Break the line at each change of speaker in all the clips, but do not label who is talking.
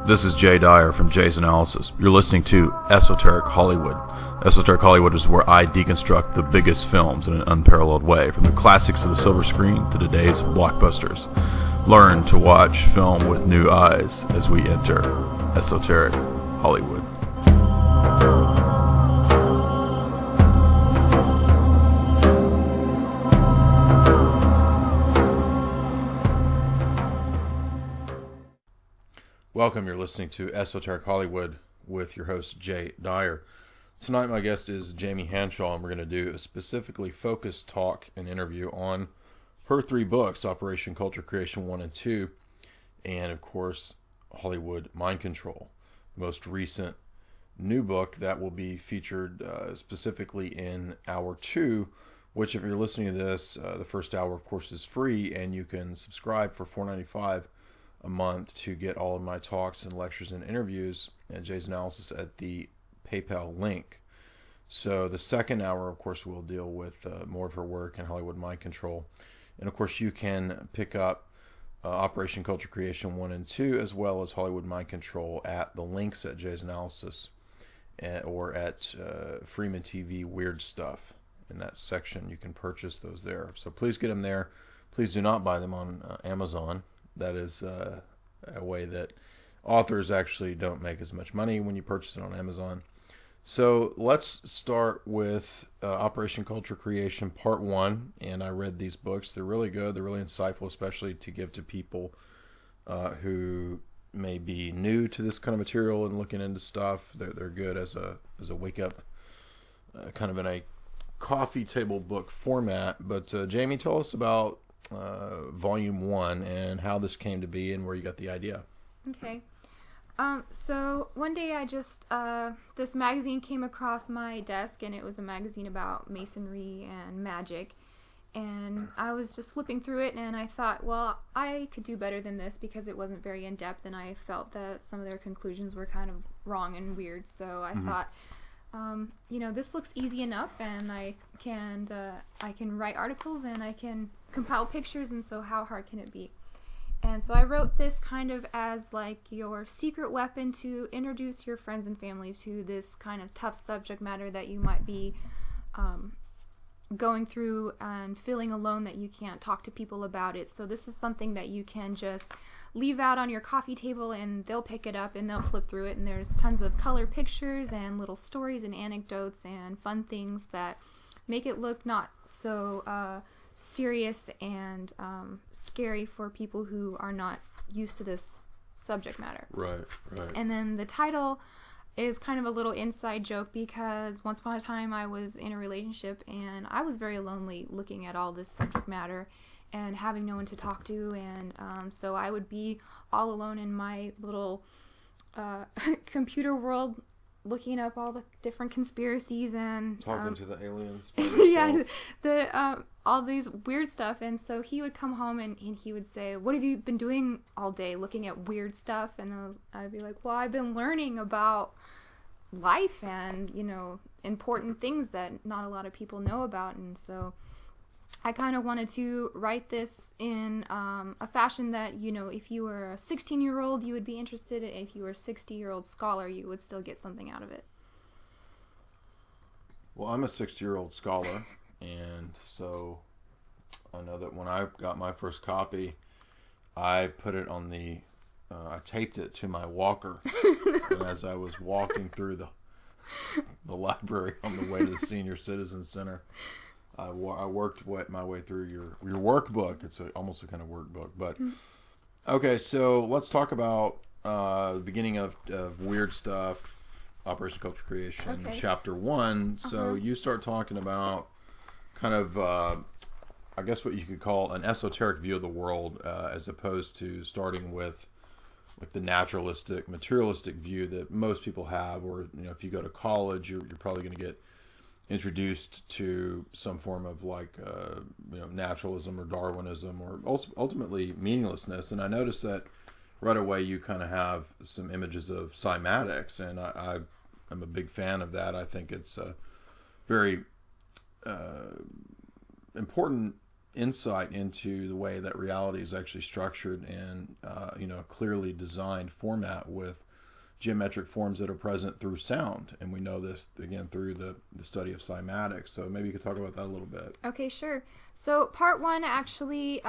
This is Jay Dyer from Jay's Analysis. You're listening to Esoteric Hollywood. Esoteric Hollywood is where I deconstruct the biggest films in an unparalleled way, from the classics of the silver screen to today's blockbusters. Learn to watch film with new eyes as we enter Esoteric Hollywood. Welcome, you're listening to Esoteric Hollywood with your host, Jay Dyer. Tonight my guest is Jamie Hanshaw, and we're going to do a specifically focused talk and interview on her three books, Operation Culture Creation 1 and 2, and of course, Hollywood Mind Control, the most recent new book that will be featured specifically in Hour 2, which if you're listening to this, the first hour, of course, is free, and you can subscribe for $4.95 a month to get all of my talks and lectures and interviews and Jay's Analysis at the PayPal link. So the second hour, of course, will deal with more of her work in Hollywood Mind Control. And of course, you can pick up Operation Culture Creation 1 and 2, as well as Hollywood Mind Control at the links at Jay's Analysis or at Freeman TV Weird Stuff. In that section, you can purchase those there. So please get them there. Please do not buy them on Amazon. That is a way that authors actually don't make as much money when you purchase it on Amazon. So let's start with Operation Culture Creation Part 1. And I read these books. They're really good. They're really insightful, especially to give to people who may be new to this kind of material and looking into stuff. They're good as a wake-up, kind of in a coffee table book format. But Jamie, tell us about Volume 1 and how this came to be and where you got the idea.
Okay. So one day I just, this magazine came across my desk, and it was a magazine about masonry and magic. And I was just flipping through it, and I thought, well, I could do better than this because it wasn't very in-depth, and I felt that some of their conclusions were kind of wrong and weird. So I thought, this looks easy enough, and I can write articles, and I can compile pictures, and so how hard can it be? And so I wrote this kind of as like your secret weapon to introduce your friends and family to this kind of tough subject matter that you might be going through and feeling alone that you can't talk to people about it. So this is something that you can just leave out on your coffee table, and they'll pick it up and they'll flip through it, and there's tons of color pictures and little stories and anecdotes and fun things that make it look not so serious and scary for people who are not used to this subject matter.
Right.
And then the title is kind of a little inside joke because once upon a time I was in a relationship, and I was very lonely looking at all this subject matter and having no one to talk to, and so I would be all alone in my little computer world looking up all the different conspiracies and
Talking to the aliens.
Yeah, all these weird stuff. And so he would come home and he would say, "What have you been doing all day looking at weird stuff?" And I'd be like, "Well, I've been learning about life and important things that not a lot of people know about." And so I kind of wanted to write this in a fashion that, if you were a 16-year-old, you would be interested. If you were a 60-year-old scholar, you would still get something out of it.
Well, I'm a 60-year-old scholar, and so I know that when I got my first copy, I put it on I taped it to my walker, and as I was walking through the library on the way to the Senior Citizen Center, I worked my way through your workbook. It's almost a kind of workbook. But okay, so let's talk about the beginning of Weird Stuff, Operation Culture Creation, Chapter 1. So you start talking about kind of, I guess what you could call an esoteric view of the world, as opposed to starting with like the naturalistic, materialistic view that most people have. Or if you go to college, you're probably going to get introduced to some form of like naturalism or Darwinism or ultimately meaninglessness. And I noticed that right away you kind of have some images of cymatics, and I'm a big fan of that. I think it's a very important insight into the way that reality is actually structured and clearly designed format with geometric forms that are present through sound. And we know this again through the study of cymatics. So maybe you could talk about that a little bit.
Okay, sure. So part one actually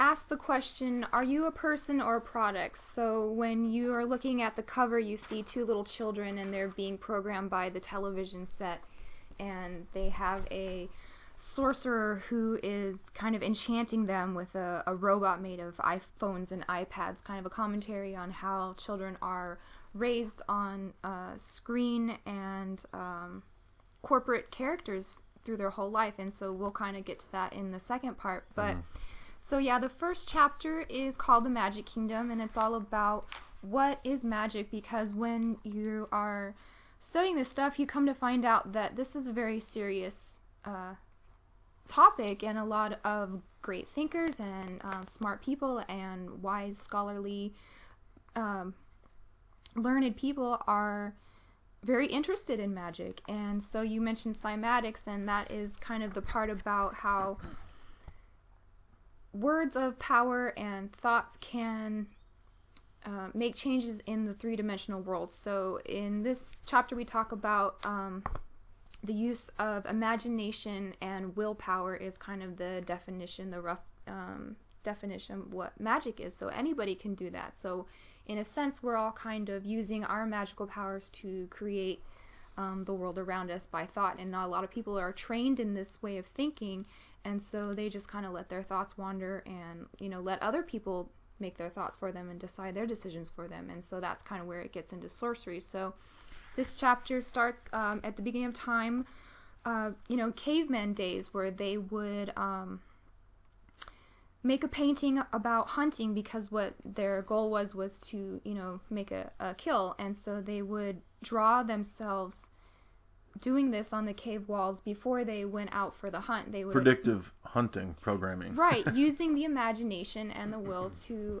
asks the question, are you a person or a product? So when you are looking at the cover, you see two little children and they're being programmed by the television set, and they have a sorcerer who is kind of enchanting them with a robot made of iPhones and iPads, kind of a commentary on how children are raised on screen and corporate characters through their whole life. And so we'll kind of get to that in the second part. But so yeah, the first chapter is called The Magic Kingdom, and it's all about what is magic, because when you are studying this stuff, you come to find out that this is a very serious topic, and a lot of great thinkers and smart people and wise, scholarly, learned people are very interested in magic. And so you mentioned cymatics, and that is kind of the part about how words of power and thoughts can make changes in the three-dimensional world. So in this chapter we talk about the use of imagination and willpower is kind of the definition, the rough definition of what magic is. So anybody can do that. So in a sense, we're all kind of using our magical powers to create the world around us by thought. And not a lot of people are trained in this way of thinking, and so they just kind of let their thoughts wander and, let other people make their thoughts for them and decide their decisions for them. And so that's kind of where it gets into sorcery. So this chapter starts at the beginning of time, caveman days, where they would make a painting about hunting, because what their goal was to, make a kill. And so they would draw themselves doing this on the cave walls before they went out for the hunt. They would
predictive hunting programming.
Right, using the imagination and the will to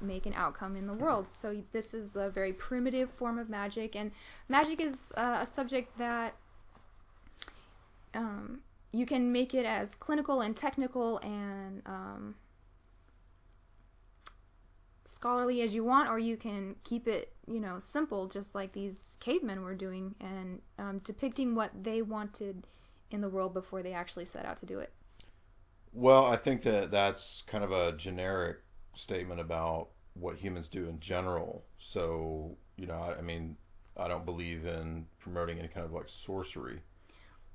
make an outcome in the world. So this is a very primitive form of magic, and magic is a subject that you can make it as clinical and technical and scholarly as you want, or you can keep it, simple, just like these cavemen were doing, and depicting what they wanted in the world before they actually set out to do it.
Well, I think that that's kind of a generic statement about what humans do in general. So, I don't believe in promoting any kind of like sorcery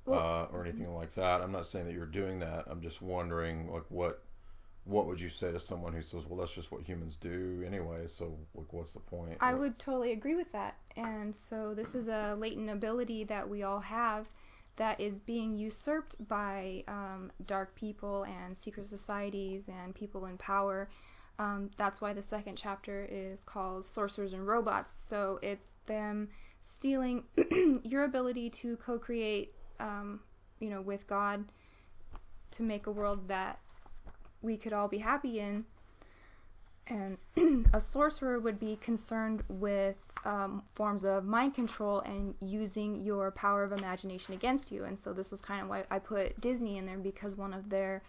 or anything like that. I'm not saying that you're doing that. I'm just wondering, like, what would you say to someone who says, well, that's just what humans do anyway, so like, what's the point?
I would totally agree with that. And so this is a latent ability that we all have that is being usurped by dark people and secret societies and people in power. That's why the second chapter is called Sorcerers and Robots. So it's them stealing your ability to co-create, with God, to make a world that we could all be happy in. And a sorcerer would be concerned with forms of mind control and using your power of imagination against you. And so this is kind of why I put Disney in there, because one of their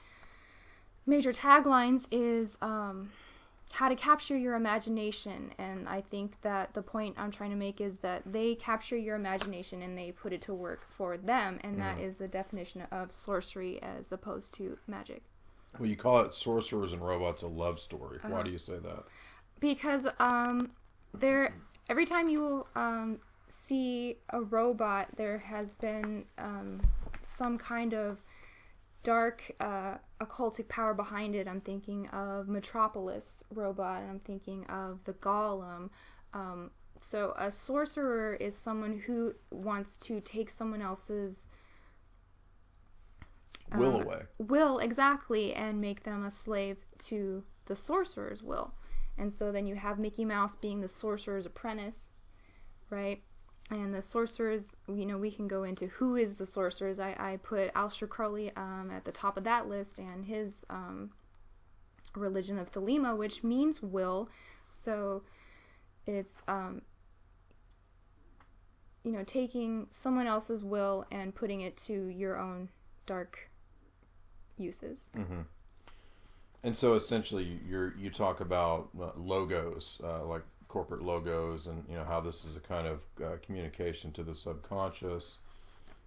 major taglines is how to capture your imagination. And I think that the point I'm trying to make is that they capture your imagination and they put it to work for them. And that is the definition of sorcery as opposed to magic.
Well, you call it Sorcerers and Robots a love story. Why do you say that?
Because every time you see a robot, there has been some kind of dark occultic power behind it. I'm thinking of Metropolis robot, and I'm thinking of the Golem. So a sorcerer is someone who wants to take someone else's will, exactly, and make them a slave to the sorcerer's will. And so then you have Mickey Mouse being the sorcerer's apprentice, right? And the sorcerers, we can go into who is the sorcerers. I put Aleister Crowley at the top of that list, and his religion of Thelema, which means will. So it's taking someone else's will and putting it to your own dark uses.
Mm-hmm. And so essentially, you talk about logos, like corporate logos, and how this is a kind of communication to the subconscious,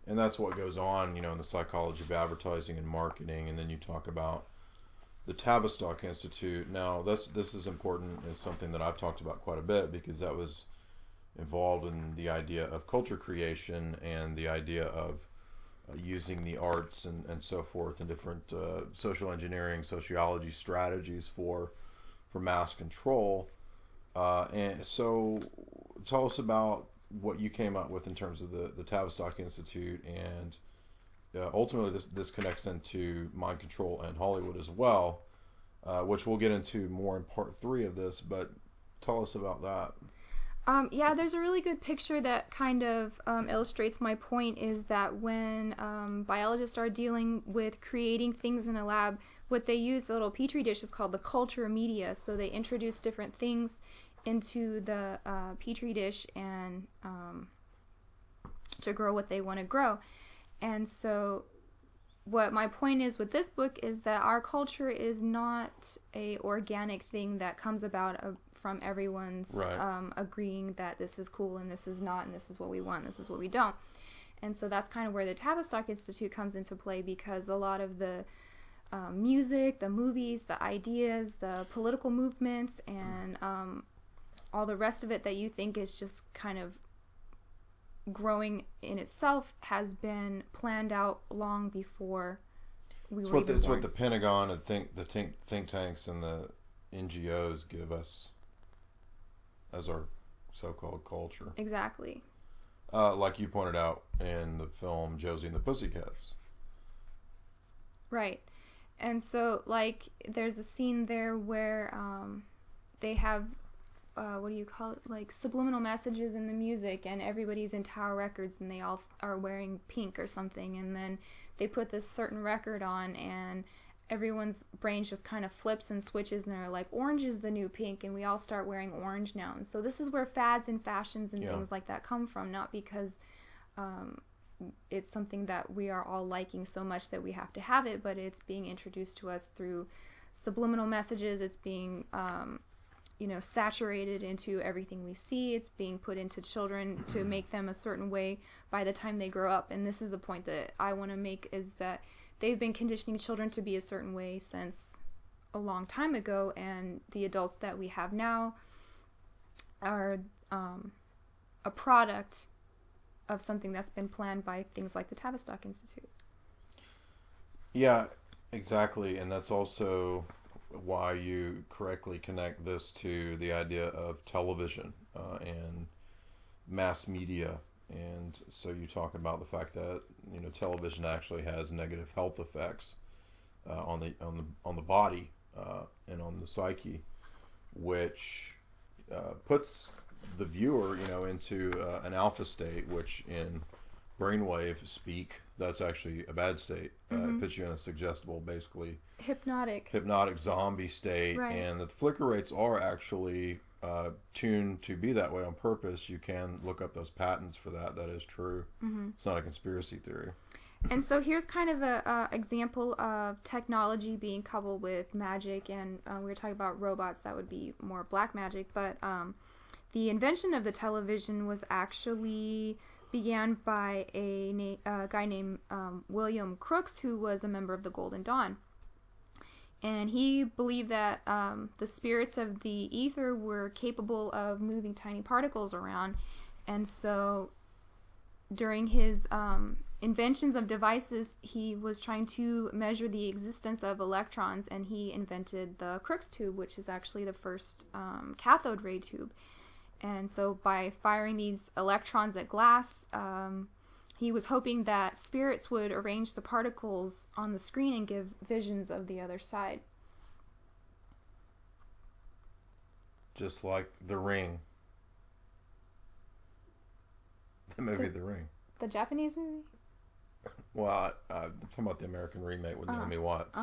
and that's what goes on, in the psychology of advertising and marketing. And then you talk about the Tavistock Institute. Now, this is important. It's something that I've talked about quite a bit because that was involved in the idea of culture creation and the idea of using the arts and so forth and different social engineering, sociology strategies for mass control. And so tell us about what you came up with in terms of the Tavistock Institute, and ultimately this connects into mind control and Hollywood as well, which we'll get into more in part 3 of this, but tell us about that.
Yeah, there's a really good picture that kind of illustrates my point, is that when biologists are dealing with creating things in a lab, what they use, the little petri dish, is called the culture media. So they introduce different things into the petri dish and to grow what they want to grow. And so what my point is with this book is that our culture is not a organic thing that comes about from everyone's
right.
Agreeing that this is cool and this is not, and this is what we want, this is what we don't. And so that's kind of where the Tavistock Institute comes into play, because a lot of the music, the movies, the ideas, the political movements, and all the rest of it that you think is just kind of growing in itself has been planned out long before we were even born.
It's what the Pentagon and the think tanks and the NGOs give us as our so-called culture.
Exactly.
Like you pointed out in the film Josie and the Pussycats.
Right. And so, like, there's a scene there where they have, what do you call it, like subliminal messages in the music, and everybody's in Tower Records and they all are wearing pink or something, and then they put this certain record on and everyone's brains just kind of flips and switches, and they're like, orange is the new pink, and we all start wearing orange now. And so this is where fads and fashions and things like that come from, not because it's something that we are all liking so much that we have to have it, but it's being introduced to us through subliminal messages. It's being saturated into everything we see. It's being put into children to make them a certain way by the time they grow up. And this is the point that I want to make, is that they've been conditioning children to be a certain way since a long time ago, and the adults that we have now are a product of something that's been planned by things like the Tavistock Institute.
Yeah, exactly. And that's also why you correctly connect this to the idea of television and mass media. And so you talk about the fact that television actually has negative health effects on the body and on the psyche, which puts the viewer into an alpha state, which in brainwave speak, that's actually a bad state. It puts you in a suggestible, basically hypnotic zombie state, right. And the flicker rates are actually tuned to be that way on purpose. You can look up those patents for that. That is true. It's not a conspiracy theory.
And so here's kind of a example of technology being coupled with magic, and we were talking about robots. That would be more black magic, but the invention of the television was actually began by a guy named William Crookes, who was a member of the Golden Dawn. And he believed that the spirits of the ether were capable of moving tiny particles around. And so during his inventions of devices, he was trying to measure the existence of electrons, and he invented the Crookes tube, which is actually the first cathode ray tube. And so by firing these electrons at glass, he was hoping that spirits would arrange the particles on the screen and give visions of the other side.
Just like The Ring. The movie The Ring.
The Japanese movie?
Well, I'm talking about the American remake with Naomi Watts.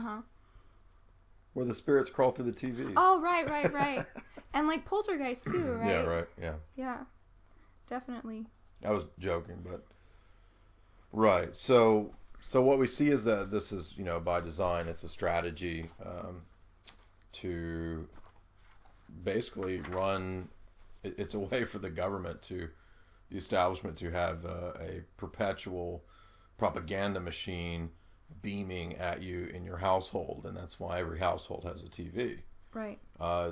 Where the spirits crawl through the TV.
Oh, right. And like Poltergeist too, right?
Yeah, right, yeah.
Yeah, definitely.
I was joking, but... Right, so So what we see is that this is, by design. It's a strategy to basically run. It's a way for the government the establishment to have a perpetual propaganda machine beaming at you in your household, and that's why every household has a TV.
Right.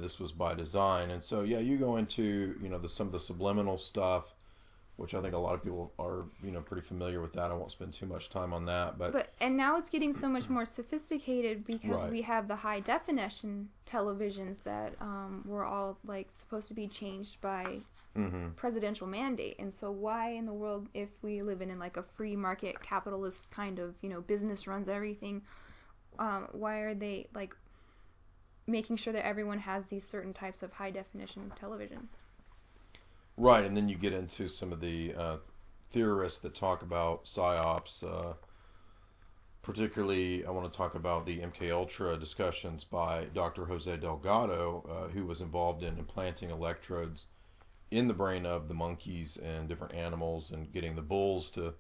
This was by design, and so you go into some of the subliminal stuff, which I think a lot of people are pretty familiar with that. I won't spend too much time on that, but
and now it's getting so much more sophisticated because
right.
we have the high definition televisions that were all like supposed to be changed by presidential mandate. And so why in the world, if we live in like a free market capitalist kind of business runs everything, why are they like making sure that everyone has these certain types of high definition television?
Right, and then you get into some of the theorists that talk about psyops. Particularly, I want to talk about the MK Ultra discussions by Dr. Jose Delgado, who was involved in implanting electrodes in the brain of the monkeys and different animals, and getting the bulls to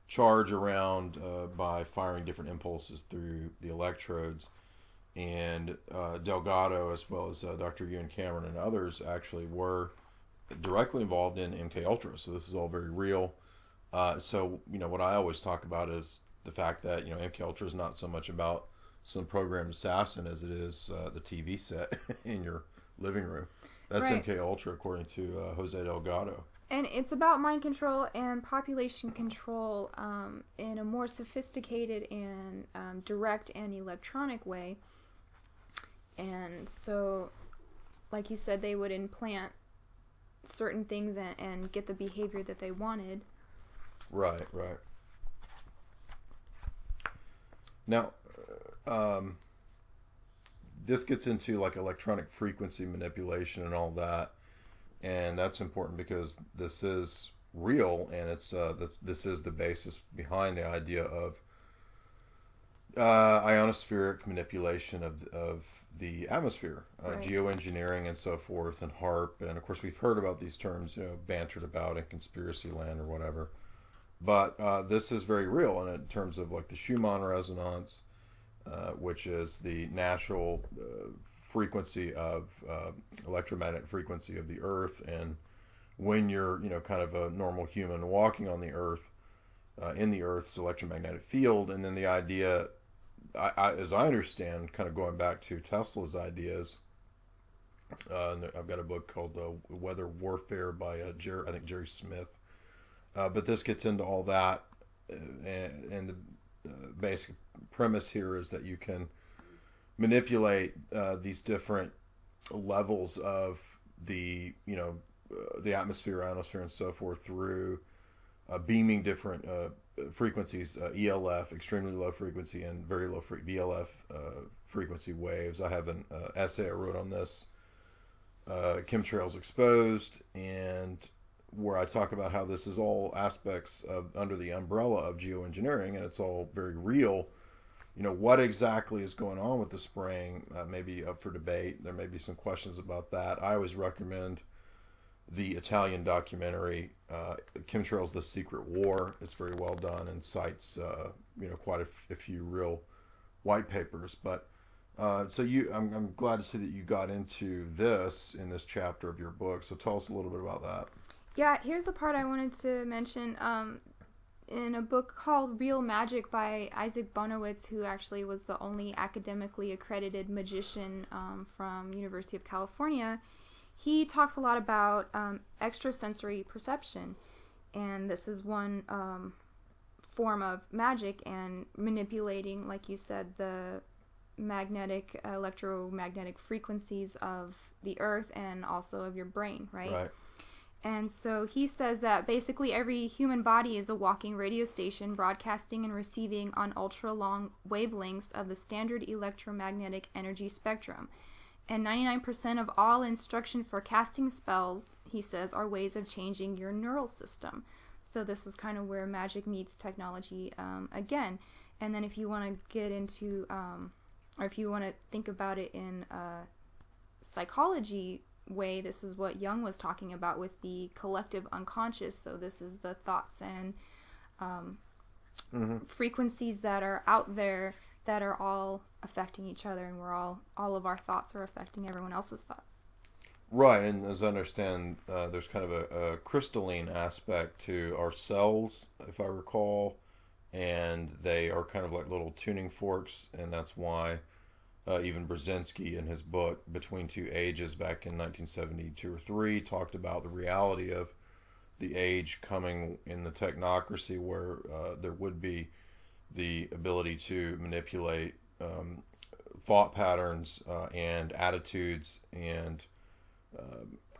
charge around by firing different impulses through the electrodes. And Delgado, as well as Dr. Ewan Cameron and others, actually were directly involved in MK Ultra. So this is all very real. So what I always talk about is the fact that MK Ultra is not so much about some programmed assassin as it is the TV set in your living room. That's
right.
MK Ultra, according to Jose Delgado.
And it's about mind control and population control in a more sophisticated and direct and electronic way. And so, like you said, they would implant certain things and get the behavior that they wanted.
Right. Now, this gets into like electronic frequency manipulation and all that, and that's important because this is real, and it's this is the basis behind the idea of ionospheric manipulation of the atmosphere,
right.
Geoengineering and so forth, and HARP, and of course we've heard about these terms, bantered about in conspiracy land or whatever. But this is very real, and in terms of like the Schumann resonance, which is the natural frequency of electromagnetic frequency of the Earth, and when you're kind of a normal human walking on the Earth, in the Earth's electromagnetic field, and then the idea, as I understand, kind of going back to Tesla's ideas. I've got a book called Weather Warfare by I think Jerry Smith. But this gets into all that, and the basic premise here is that you can manipulate these different levels of the the atmosphere, ionosphere, and so forth through beaming different frequencies, ELF, extremely low frequency, and very low BLF frequency waves. I have an essay I wrote on this, Chemtrails Exposed, and where I talk about how this is all aspects of under the umbrella of geoengineering, and it's all very real. What exactly is going on with the spraying may be up for debate. There may be some questions about that. I always recommend the Italian documentary, Chemtrails: The Secret War. It's very well done and cites quite a few real white papers. But so I'm glad to see that you got into this in this chapter of your book. So tell us a little bit about that.
Yeah, here's the part I wanted to mention. In a book called Real Magic by Isaac Bonowitz, who actually was the only academically accredited magician from University of California, he talks a lot about extrasensory perception, and this is one form of magic and manipulating, like you said, the electromagnetic frequencies of the earth and also of your brain, right?
Right.
And so he says that basically every human body is a walking radio station broadcasting and receiving on ultra-long wavelengths of the standard electromagnetic energy spectrum. And 99% of all instruction for casting spells, he says, are ways of changing your neural system. So this is kind of where magic meets technology again. And then if you want to get into, or if you want to think about it in psychology way, this is what Jung was talking about with the collective unconscious. So this is the thoughts and frequencies that are out there that are all affecting each other, and we're all of our thoughts are affecting everyone else's thoughts.
Right, and as I understand, there's kind of a crystalline aspect to our cells, if I recall, and they are kind of like little tuning forks, and that's why even Brzezinski in his book Between Two Ages back in 1972 or 3 talked about the reality of the age coming in the technocracy where there would be the ability to manipulate thought patterns and attitudes and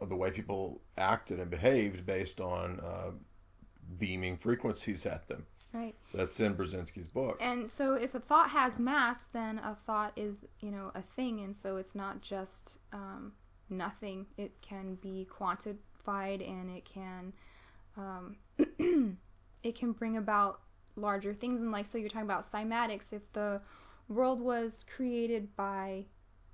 the way people acted and behaved based on beaming frequencies at them.
Right.
That's in Brzezinski's book.
And so if a thought has mass, then a thought is, a thing. And so it's not just nothing. It can be quantified, and it can it can bring about larger things. And so you're talking about cymatics. If the world was created by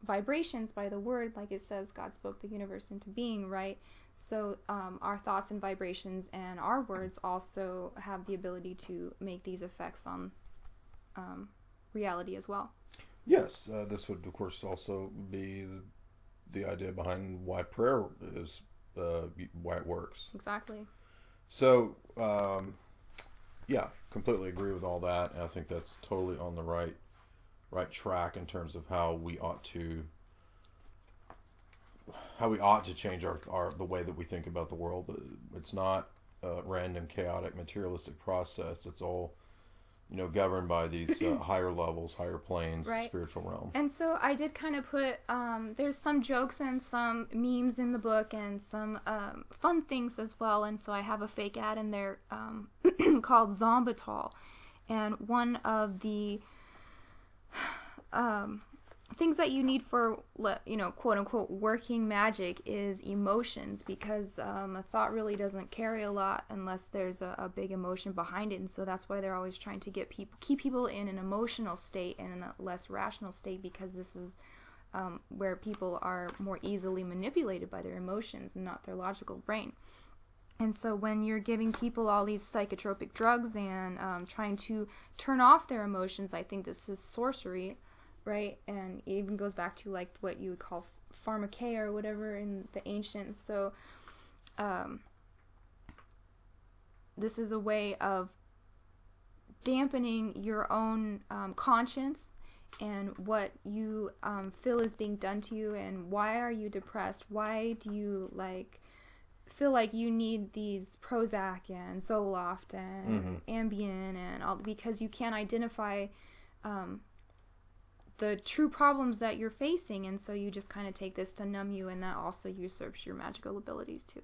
vibrations, by the word, like it says, God spoke the universe into being, right? So our thoughts and vibrations and our words also have the ability to make these effects on reality as well.
Yes, this would of course also be the idea behind why prayer is why it works.
Exactly.
So yeah, completely agree with all that, and I think that's totally on the right track in terms of how we ought to change the way that we think about the world. It's not a random, chaotic, materialistic process. It's all, governed by these higher levels, higher planes,
right.
Spiritual realm.
And so I did kind of put, there's some jokes and some memes in the book and some fun things as well. And so I have a fake ad in there called Zombital. And one of the things that you need for, quote unquote, working magic is emotions, because a thought really doesn't carry a lot unless there's a big emotion behind it. And so that's why they're always trying to keep people in an emotional state and in a less rational state, because this is where people are more easily manipulated by their emotions and not their logical brain. And so when you're giving people all these psychotropic drugs and trying to turn off their emotions, I think this is sorcery, right? And it even goes back to like what you would call pharmakeia or whatever in the ancients. So this is a way of dampening your own conscience and what you feel is being done to you, and why are you depressed? Why do you feel like you need these Prozac and Zoloft and Ambien and all, because you can't identify the true problems that you're facing, and so you just kind of take this to numb you, and that also usurps your magical abilities too.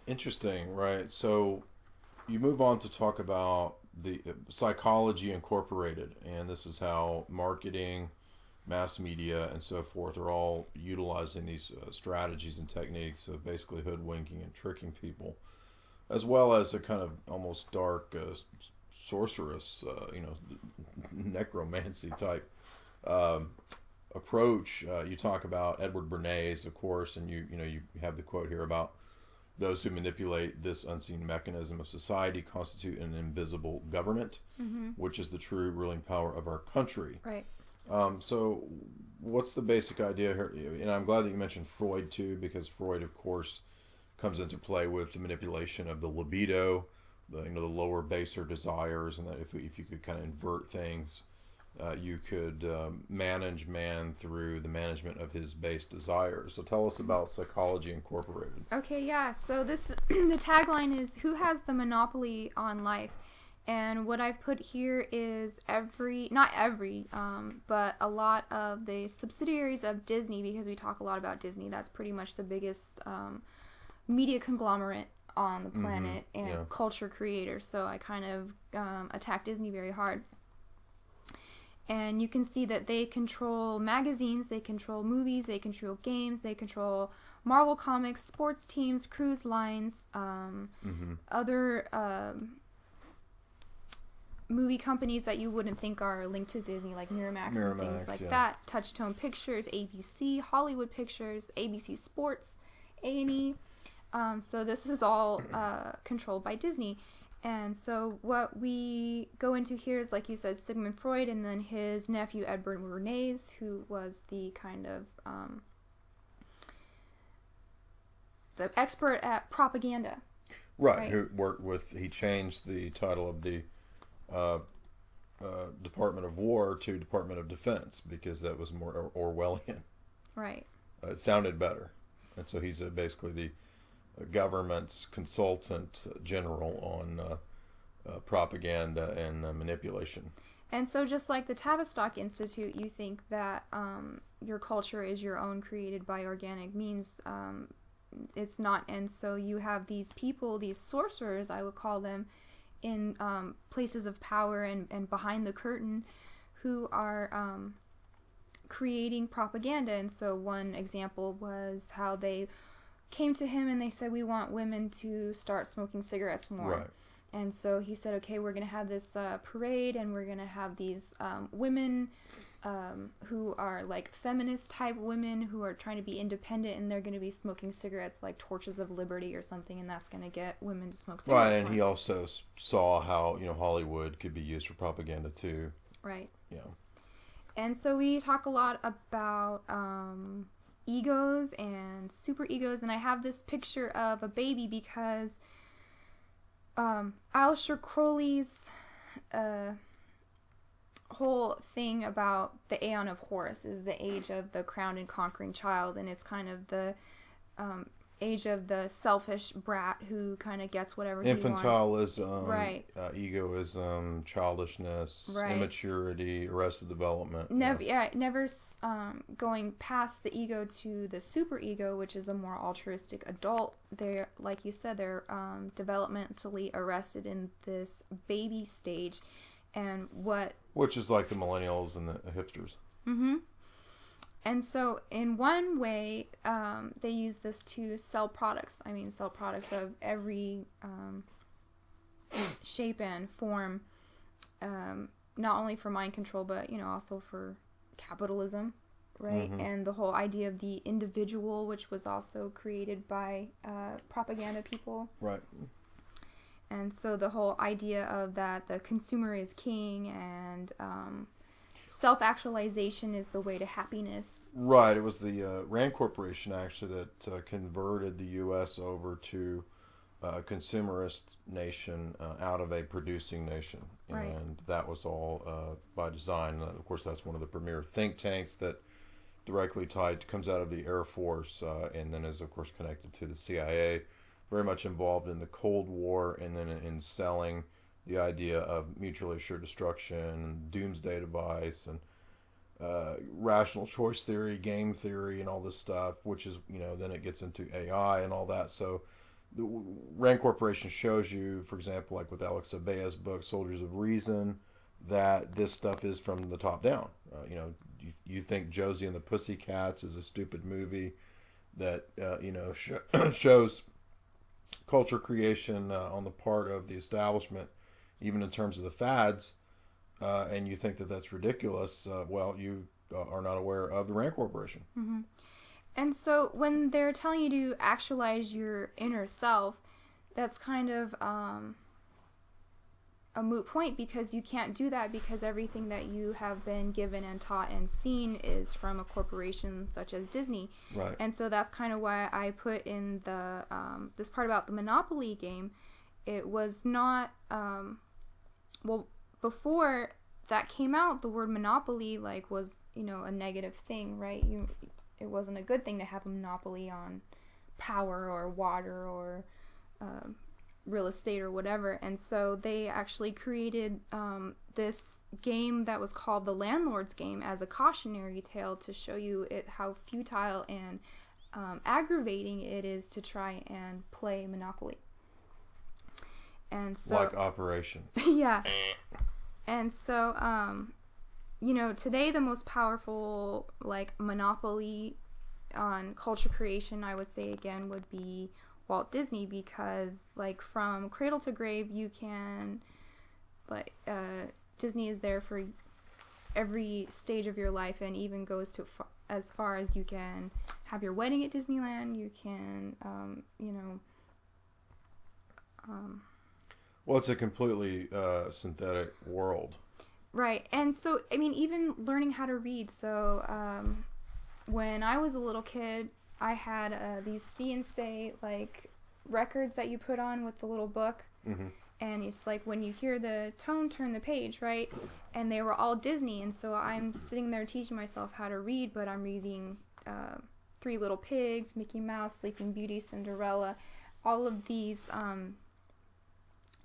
Interesting, right? So you move on to talk about the psychology incorporated, and this is how marketing, mass media, and so forth are all utilizing these strategies and techniques of basically hoodwinking and tricking people, as well as a kind of almost dark sorceress, necromancy type approach. You talk about Edward Bernays, of course, and you have the quote here about those who manipulate this unseen mechanism of society constitute an invisible government, which is the true ruling power of our country.
Right.
So what's the basic idea here? And I'm glad that you mentioned Freud too, because Freud, of course, comes into play with the manipulation of the libido, the lower, baser desires, and that if you could kind of invert things, you could manage man through the management of his base desires. So tell us about Psychology Incorporated.
Okay, yeah. So the tagline is, "Who has the monopoly on life?" And what I've put here is not every, but a lot of the subsidiaries of Disney, because we talk a lot about Disney. That's pretty much the biggest media conglomerate on the planet and culture creator. So I kind of attack Disney very hard. And you can see that they control magazines, they control movies, they control games, they control Marvel Comics, sports teams, cruise lines, other movie companies that you wouldn't think are linked to Disney, like Miramax and things like that. Touchstone Pictures, ABC, Hollywood Pictures, ABC Sports, A&E. So this is all controlled by Disney. And so what we go into here is, like you said, Sigmund Freud, and then his nephew Edward Bernays, who was the kind of the expert at propaganda.
Right. Who worked with, he changed the title of the Department of War to Department of Defense because that was more Orwellian.
Right.
It sounded better. And so he's basically the government's consultant general on propaganda and manipulation.
And so just like the Tavistock Institute, you think that your culture is your own, created by organic means. It's not. And so you have these people, these sorcerers, I would call them, in places of power and behind the curtain, who are creating propaganda. And so one example was how they came to him and they said, we want women to start smoking cigarettes more.
Right.
And so he said, okay, we're going to have this parade, and we're going to have these women who are like feminist type women who are trying to be independent, and they're going to be smoking cigarettes like torches of liberty or something, and that's going to get women to smoke cigarettes.
Right, and he also saw how, Hollywood could be used for propaganda too.
Right.
Yeah.
And so we talk a lot about egos and super egos, and I have this picture of a baby because Aleister Crowley's whole thing about the Aeon of Horus is the age of the crowned and conquering child, and it's kind of the age of the selfish brat who kind of gets whatever he wants.
Infantilism,
right.
Egoism, childishness,
right.
Immaturity, arrested development.
Never going past the ego to the super ego, which is a more altruistic adult. They're, like you said, they're developmentally arrested in this baby stage, and which is like the millennials and the hipsters. Mm-hmm. And so in one way, they use this to sell products. I mean, sell products of every shape and form, not only for mind control, but, also for capitalism, right? Mm-hmm. And the whole idea of the individual, which was also created by propaganda people.
Right.
And so the whole idea of that the consumer is king, and self-actualization is the way to happiness.
Right. It was the Rand Corporation, actually, that converted the U.S. over to a consumerist nation out of a producing nation.
Right.
And that was all by design. Of course, that's one of the premier think tanks that directly comes out of the Air Force and then is, of course, connected to the CIA. Very much involved in the Cold War, and then in selling the idea of mutually assured destruction, doomsday device, and rational choice theory, game theory, and all this stuff, which is, then it gets into AI and all that. So the Rand Corporation shows you, for example, like with Alex Abea's book, Soldiers of Reason, that this stuff is from the top down. You think Josie and the Pussycats is a stupid movie that, shows culture creation on the part of the establishment, even in terms of the fads, and you think that that's ridiculous, well, you are not aware of the Rand Corporation.
Mm-hmm. And so when they're telling you to actualize your inner self, that's kind of a moot point, because you can't do that, because everything that you have been given and taught and seen is from a corporation such as Disney.
Right.
And so that's kind of why I put in the this part about the Monopoly game. It was not before that came out, the word monopoly was a negative thing, right? It wasn't a good thing to have a monopoly on power or water or real estate or whatever. And so they actually created this game that was called the Landlord's Game as a cautionary tale to show you how futile and aggravating it is to try and play Monopoly. And so,
like Operation.
Yeah. And so, today the most powerful, monopoly on culture creation, I would say again, would be Walt Disney, because, from cradle to grave, you can, Disney is there for every stage of your life, and even goes to as far as you can have your wedding at Disneyland, you can,
Well, it's a completely synthetic world.
Right. And so, I mean, even learning how to read. So, when I was a little kid, I had these See and Say, like, records that you put on with the little book.
Mm-hmm.
And it's like when you hear the tone, turn the page, right? And they were all Disney. And so I'm sitting there teaching myself how to read, but I'm reading Three Little Pigs, Mickey Mouse, Sleeping Beauty, Cinderella, all of these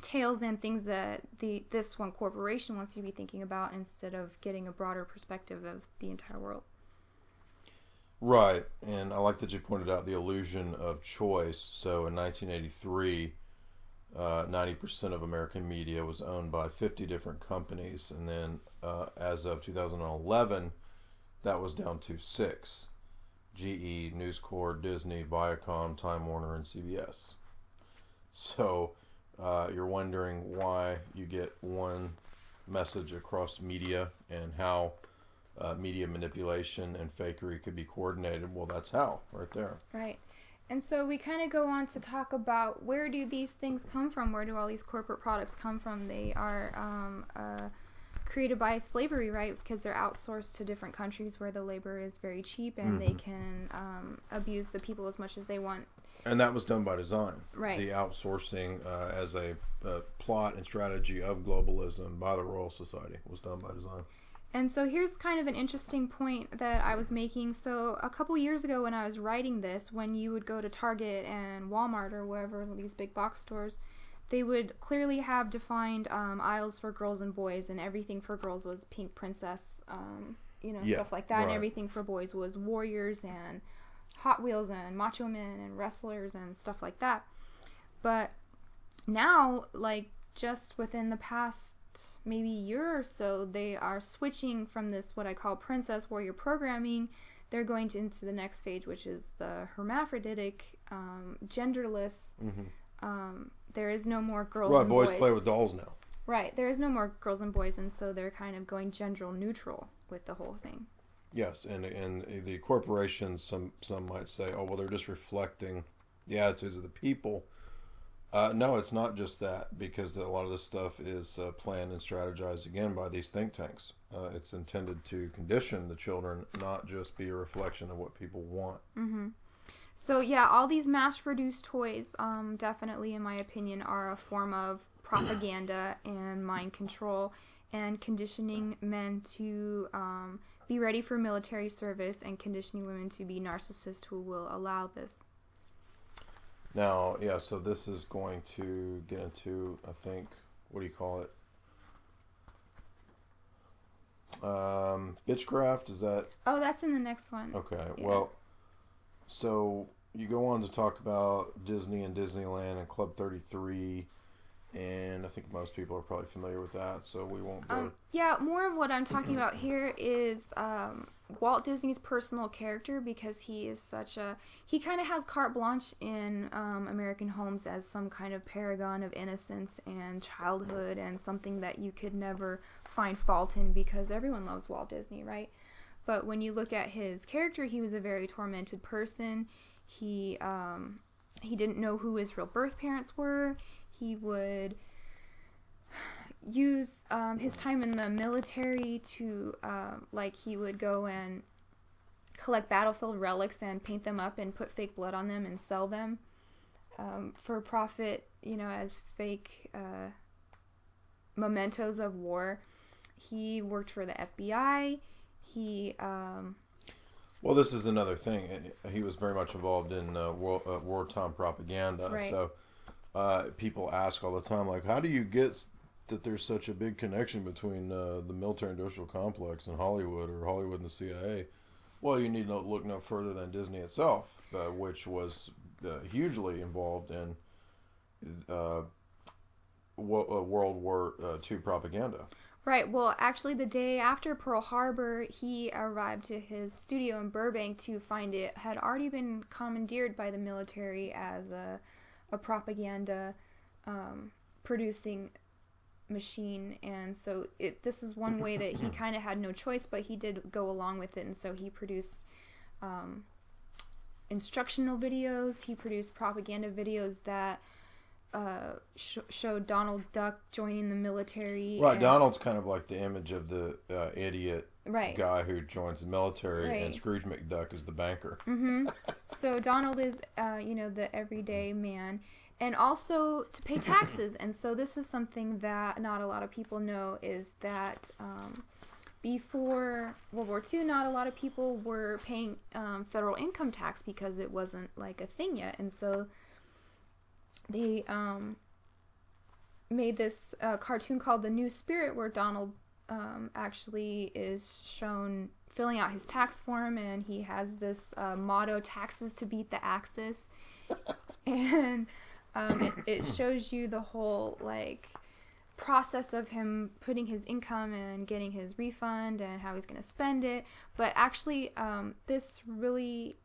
tales and things that this one corporation wants you to be thinking about instead of getting a broader perspective of the entire world.
Right, and I like that you pointed out the illusion of choice. So in 1983, 90% of American media was owned by 50 different companies, and then as of 2011, that was down to 6: GE, News Corp, Disney, Viacom, Time Warner, and CBS. So you're wondering why you get one message across media and how media manipulation and fakery could be coordinated. Well, that's how, right there.
Right. And so we kind of go on to talk about where do these things come from? Where do all these corporate products come from? They are created by slavery, right? Because they're outsourced to different countries where the labor is very cheap and they can abuse the people as much as they want.
And that was done by design.
Right.
The outsourcing as a plot and strategy of globalism by the Royal Society was done by design.
And so here's kind of an interesting point that I was making. So a couple years ago when I was writing this, when you would go to Target and Walmart or wherever, these big box stores, they would clearly have defined aisles for girls and boys, and everything for girls was Pink Princess, stuff like that.
Right.
And everything for boys was Warriors and Hot Wheels and Macho Men and wrestlers and stuff like that. But now, like, just within the past maybe year or so, they are switching from this what I call princess warrior programming. They're going into the next phase, which is the hermaphroditic, genderless. There is no more girls and boys.
Boys play with dolls now.
Right, there is no more girls and boys, and so they're kind of going gender neutral with the whole thing.
Yes, and the corporations, some might say, oh well, they're just reflecting the attitudes of the people. No, it's not just that, because a lot of this stuff is planned and strategized again by these think tanks. It's intended to condition the children, not just be a reflection of what people want.
Mm-hmm. So yeah, all these mass-produced toys, definitely, in my opinion, are a form of propaganda and mind control and conditioning men to be ready for military service and conditioning women to be narcissists who will allow this.
Now, yeah, so this is going to get into, I think, what do you call it? Bitchcraft, is that?
Oh, that's in the next one.
Okay,
Yeah.
Well, so you go on to talk about Disney and Disneyland and Club 33, and I think most people are probably familiar with that, so we won't go.
Yeah, more of what I'm talking about here is Walt Disney's personal character, because he is he kind of has carte blanche in American homes as some kind of paragon of innocence and childhood and something that you could never find fault in, because everyone loves Walt Disney, right? But when you look at his character, he was a very tormented person. He didn't know who his real birth parents were. He would use his time in the military to, he would go and collect battlefield relics and paint them up and put fake blood on them and sell them for profit, as fake mementos of war. He worked for the FBI.
Well, this is another thing. He was very much involved in wartime propaganda.
Right.
So people ask all the time, like, how do you get that there's such a big connection between the military-industrial complex and Hollywood, or Hollywood and the CIA? Well, you need to look no further than Disney itself, which was hugely involved in World War II propaganda.
Right. Well, actually, the day after Pearl Harbor, he arrived to his studio in Burbank to find it had already been commandeered by the military as a propaganda producing machine. And so this is one way that he kind of had no choice, but he did go along with it. And so he produced instructional videos. He produced propaganda videos that showed Donald Duck joining the military.
Right, Donald's kind of like the image of the idiot
right.
guy who joins the military,
right.
and Scrooge McDuck is the banker.
Mm-hmm. So Donald is, the everyday man, and also to pay taxes. And so this is something that not a lot of people know, is that before World War II, not a lot of people were paying federal income tax because it wasn't like a thing yet. And so they made this cartoon called The New Spirit, where Donald actually is shown filling out his tax form, and he has this motto, taxes to beat the Axis. And it shows you the whole process of him putting his income and getting his refund and how he's going to spend it. But actually this really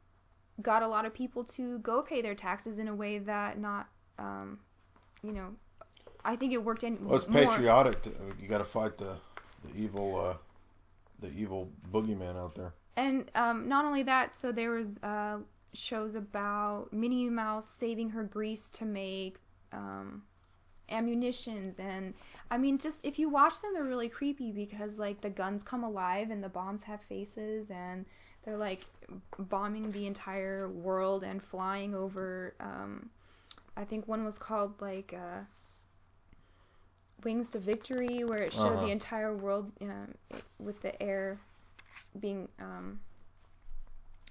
got a lot of people to go pay their taxes in a way that not I think it worked in
well, it's patriotic. You got to fight the evil boogeyman out there.
And not only that, so there was shows about Minnie Mouse saving her grease to make ammunitions, and I mean, just if you watch them, they're really creepy because the guns come alive and the bombs have faces, and they're bombing the entire world and flying over. I think one was called Wings to Victory, where it showed the entire world with the air being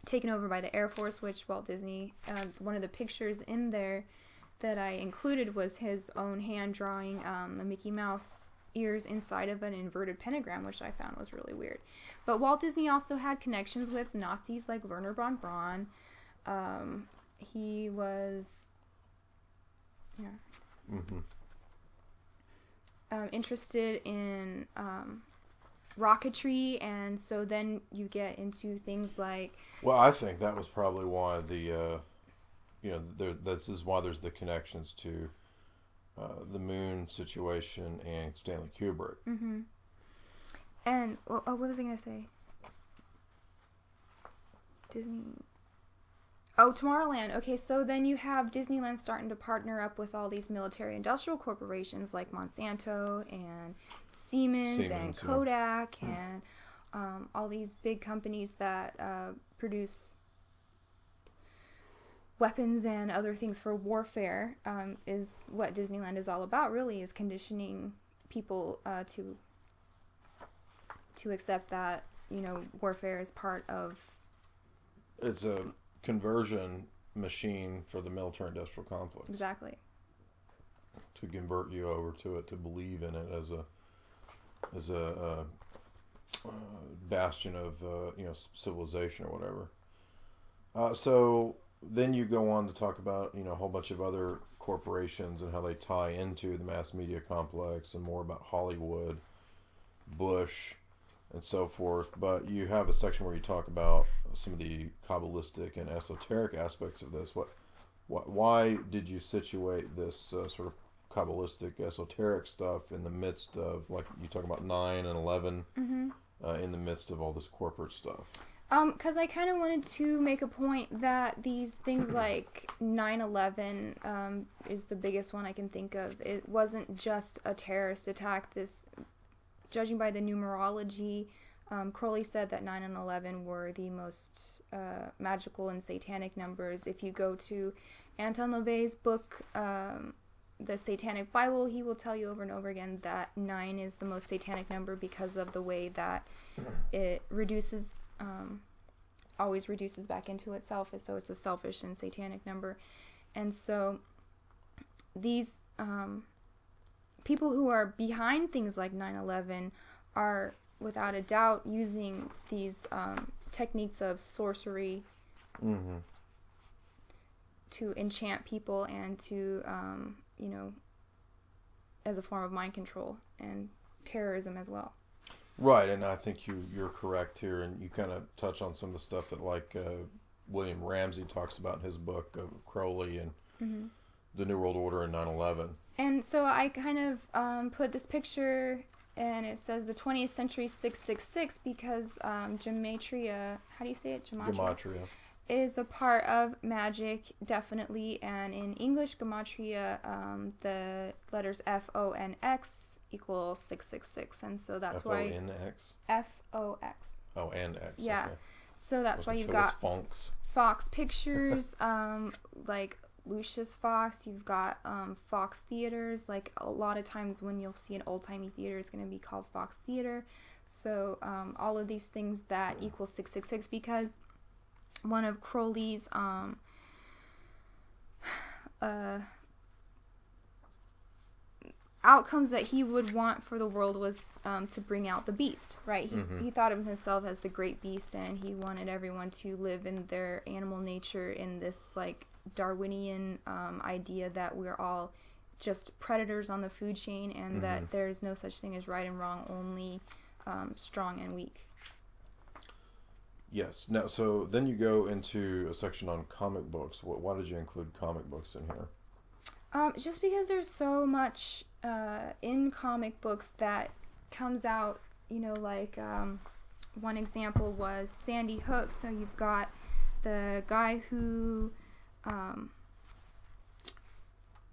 taken over by the Air Force, which Walt Disney, one of the pictures in there that I included was his own hand drawing the Mickey Mouse ears inside of an inverted pentagram, which I found was really weird. But Walt Disney also had connections with Nazis like Werner von Braun. He was interested in rocketry, and so then you get into things like...
Well, I think that was probably why this is why there's the connections to the moon situation and Stanley Kubrick.
Mm-hmm. And what was I going to say? Disney... Oh, Tomorrowland. Okay, so then you have Disneyland starting to partner up with all these military industrial corporations like Monsanto and Siemens and Kodak, and all these big companies that produce weapons and other things for warfare. Is what Disneyland is all about, really, is conditioning people to accept that, warfare is part of...
It's a conversion machine for the military-industrial complex.
Exactly.
To convert you over to it, to believe in it as a bastion of civilization or whatever. So then you go on to talk about a whole bunch of other corporations and how they tie into the mass media complex, and more about Hollywood, Bush, and so forth. But you have a section where you talk about some of the Kabbalistic and esoteric aspects of this. Why did you situate this sort of Kabbalistic, esoteric stuff in the midst of, like you talk about 9 and 11, in the midst of all this corporate stuff?
Because I kind of wanted to make a point that these things like 9/11 is the biggest one I can think of. It wasn't just a terrorist attack. This, judging by the numerology, Crowley said that 9 and 11 were the most magical and satanic numbers. If you go to Anton LaVey's book, The Satanic Bible, he will tell you over and over again that 9 is the most satanic number because of the way that it reduces, always reduces back into itself, so it's a selfish and satanic number. And so these people who are behind things like 9/11 are without a doubt using these techniques of sorcery to enchant people and to as a form of mind control and terrorism as well.
Right, and I think you're correct here, and you kind of touch on some of the stuff that William Ramsey talks about in his book of Crowley and the New World Order and 9/11.
And so I kind of put this picture, and it says the 20th century 666 because gematria, how do you say it?
Gematria.
is a part of magic, definitely. And in English gematria, the letters FONX equals 666, and so that's why
FONX.
FOX.
Oh, and X.
Yeah.
Okay.
So that's why you've
so
got
Fonks.
Fox Pictures, like Lucius Fox. You've got Fox Theaters. Like a lot of times when you'll see an old-timey theater, it's going to be called Fox Theater. So all of these things that equal 666, because one of Crowley's outcomes that he would want for the world was to bring out the beast, right? He thought of himself as the great beast, and he wanted everyone to live in their animal nature, in this like Darwinian idea that we're all just predators on the food chain, and that there's no such thing as right and wrong, only strong and weak.
Yes. Now, so then you go into a section on comic books. Why did you include comic books in here?
Just because there's so much in comic books that comes out, like one example was Sandy Hook. So you've got the guy who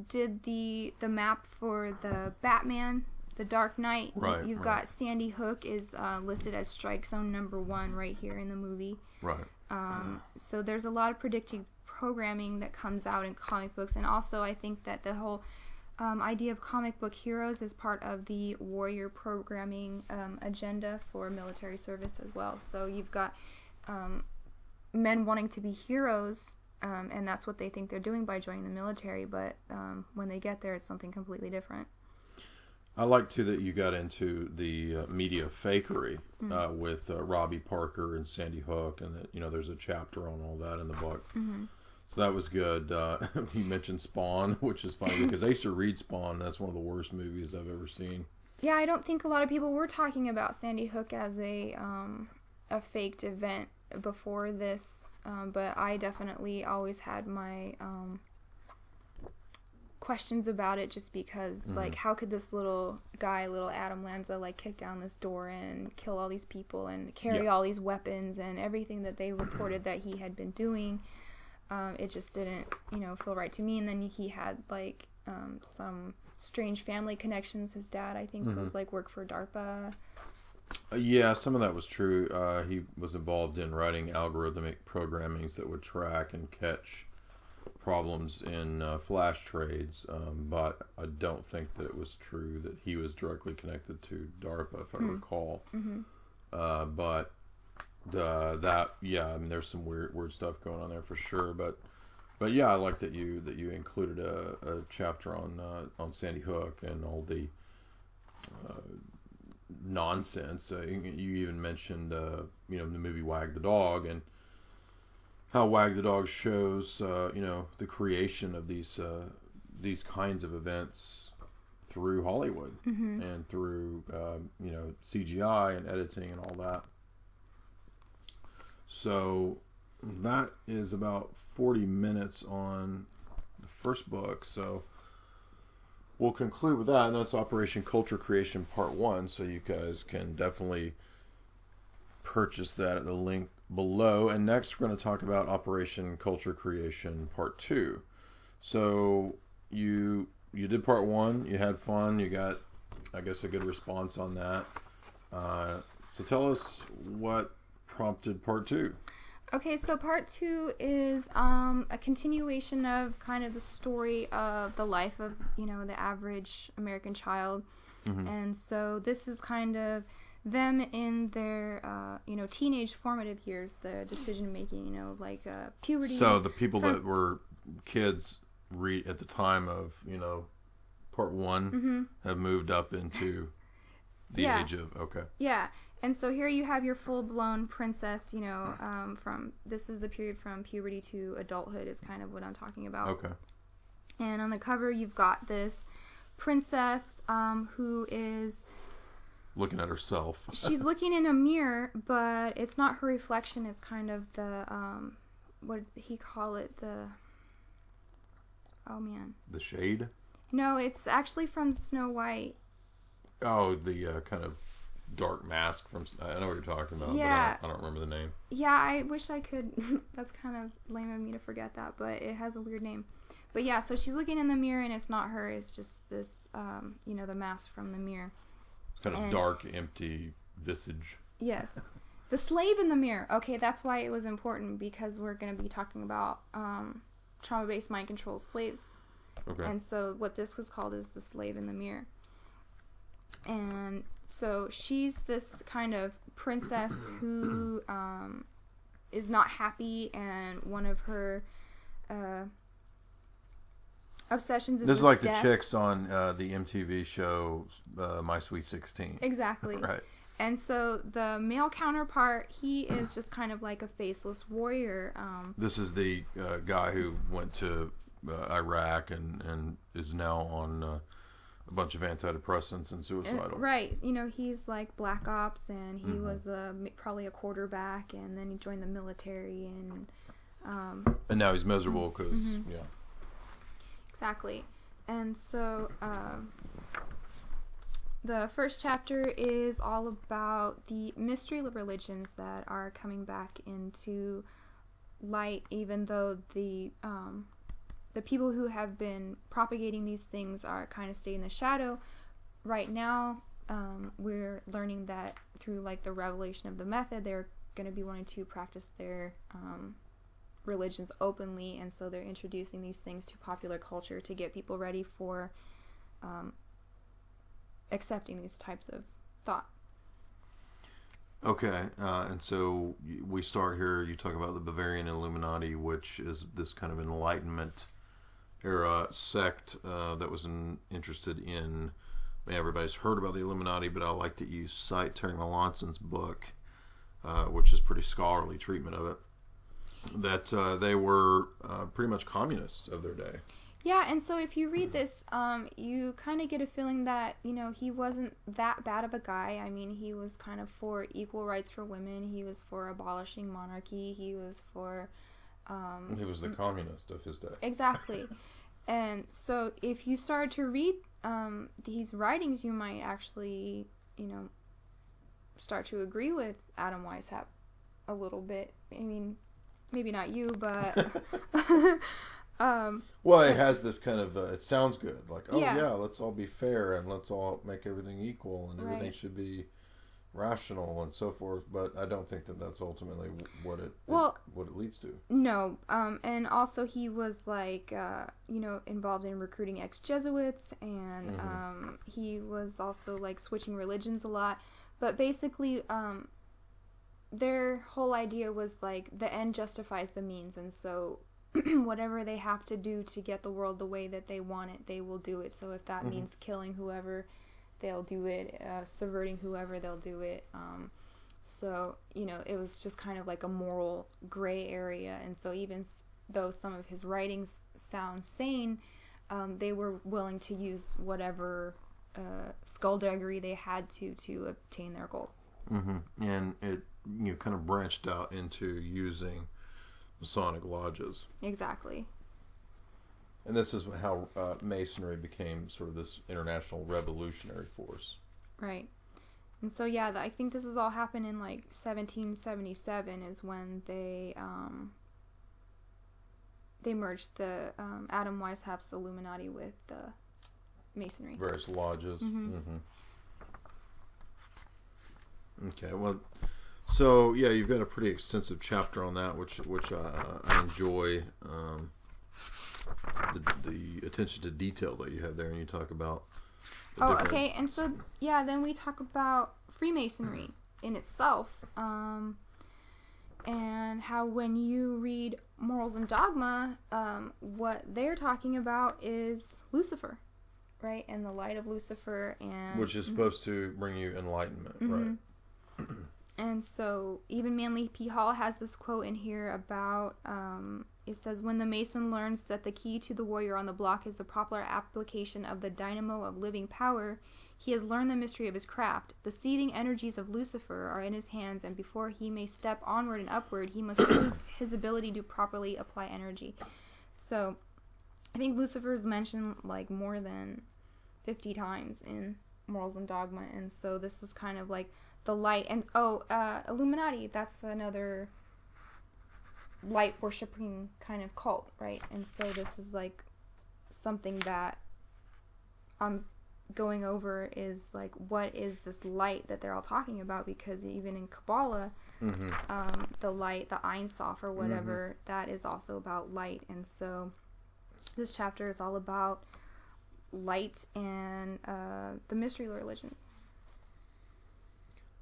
did the map for the Batman, the Dark Knight.
Right.
You've got Sandy Hook is listed as strike zone number 1 right here in the movie.
Right.
So there's a lot of predictive programming that comes out in comic books, and also I think that the whole idea of comic book heroes is part of the warrior programming agenda for military service as well. So you've got men wanting to be heroes, and that's what they think they're doing by joining the military, but when they get there, it's something completely different.
I like too that you got into the media fakery with Robbie Parker and Sandy Hook, and that there's a chapter on all that in the book. So that was good. You mentioned Spawn, which is funny because I used to read Spawn. That's one of the worst movies I've ever seen.
Yeah, I don't think a lot of people were talking about Sandy Hook as a faked event before this, but I definitely always had my questions about it, just because like, how could this little guy, little Adam Lanza, like kick down this door and kill all these people and carry all these weapons and everything that they reported that he had been doing. It just didn't feel right to me. And then he had like some strange family connections. His dad, I think, was like worked for DARPA.
Yeah, some of that was true. He was involved in writing algorithmic programmings that would track and catch problems in flash trades, but I don't think that it was true that he was directly connected to DARPA, if I recall. But I mean, there's some weird stuff going on there for sure. But yeah, I like that you included a chapter on Sandy Hook and all the nonsense. You even mentioned the movie Wag the Dog, and how Wag the Dog shows the creation of these kinds of events through Hollywood and through CGI and editing and all that. So that is about 40 minutes on the first book. So we'll conclude with that, and that's Operation Culture Creation Part 1. So you guys can definitely purchase that at the link below. And next we're going to talk about Operation Culture Creation Part 2. So you did Part 1, you had fun, you got, I guess, a good response on that. So tell us what prompted Part 2.
Okay, so Part 2 is a continuation of kind of the story of the life of the average American child. And so this is kind of them in their teenage formative years, the decision making, like puberty.
So the people that were kids at the time of Part 1 have moved up into the age of and so here you have your full-blown princess, this is the period from puberty to adulthood is kind of what I'm talking about. Okay.
And on the cover you've got this princess who is
looking at herself.
She's looking in a mirror, but it's not her reflection. It's kind of the, what did he call it?
The shade?
No, it's actually from Snow White.
Oh, the kind of dark mask from. I know what you're talking about.
Yeah.
But I don't remember the name.
Yeah, I wish I could. That's kind of lame of me to forget that, but it has a weird name. But yeah, so she's looking in the mirror, and it's not her. It's just this, the mask from the mirror.
Kind of dark, empty visage.
Yes. The slave in the mirror. Okay, that's why it was important, because we're going to be talking about trauma-based mind control slaves.
Okay.
And so what this is called is the slave in the mirror. And so she's this kind of princess who is not happy, and one of her obsessions is
this is like
death.
the chicks on the MTV show My Sweet 16.
Exactly.
Right.
And so the male counterpart, he is just kind of like a faceless warrior.
This is the guy who went to Iraq and is now on a bunch of antidepressants and suicidal.
Right. He's like Black Ops, and he was probably a quarterback, and then he joined the military. And
now he's miserable because, yeah.
Exactly. And so the first chapter is all about the mystery religions that are coming back into light, even though the people who have been propagating these things are kind of stay in the shadow. Right now, we're learning that through like the revelation of the method, they're going to be wanting to practice their religions openly, and so they're introducing these things to popular culture to get people ready for accepting these types of thought.
Okay, and so we start here. You talk about the Bavarian Illuminati, which is this kind of Enlightenment era sect that was interested in. Everybody's heard about the Illuminati, but I like that you cite Terry Melanson's book, which is pretty scholarly treatment of it. That they were pretty much communists of their day.
Yeah, and so if you read this, you kind of get a feeling that, he wasn't that bad of a guy. I mean, he was kind of for equal rights for women. He was for abolishing monarchy. He was for...
he was the communist of his day. Exactly.
And so if you start to read these writings, you might actually, start to agree with Adam Weishaupt a little bit. I mean... Maybe not you, but...
well, it has this kind of... it sounds good. Like, let's all be fair, and let's all make everything equal, and everything should be rational, and so forth. But I don't think that that's ultimately what it leads to.
No. And also he was, like, involved in recruiting ex-Jesuits, and he was also, like, switching religions a lot. But basically... their whole idea was like the end justifies the means, and so whatever they have to do to get the world the way that they want it, they will do it. So if that means killing whoever, they'll do it. Subverting whoever, they'll do it. So it was just kind of like a moral gray area, and so even though some of his writings sound sane, they were willing to use whatever skullduggery they had to obtain their goals.
And it kind of branched out into using Masonic lodges.
Exactly.
And this is how Masonry became sort of this international revolutionary force.
Right. And so, yeah, I think this has all happened in, like, 1777 is when they merged the Adam Weishaupt's Illuminati with the Masonry.
Various lodges. Okay, well, so yeah, you've got a pretty extensive chapter on that, which I enjoy the attention to detail that you have there, and you talk about.
Okay, and so yeah, then we talk about Freemasonry in itself, and how when you read Morals and Dogma, what they're talking about is Lucifer, right, and the light of Lucifer, and
which is supposed to bring you enlightenment, right?
And so even Manly P. Hall has this quote in here about, it says, when the Mason learns that the key to the warrior on the block is the proper application of the dynamo of living power, he has learned the mystery of his craft. The seething energies of Lucifer are in his hands, and before he may step onward and upward, he must prove his ability to properly apply energy. So I think Lucifer is mentioned like more than 50 times in morals and dogma. And so this is kind of like the light. And Illuminati, that's another light worshipping kind of cult, right? And so this is like something that I'm going over is like, what is this light that they're all talking about? Because even in Kabbalah, the light, the Ein Sof or whatever, that is also about light. And so this chapter is all about light and the mystery religions.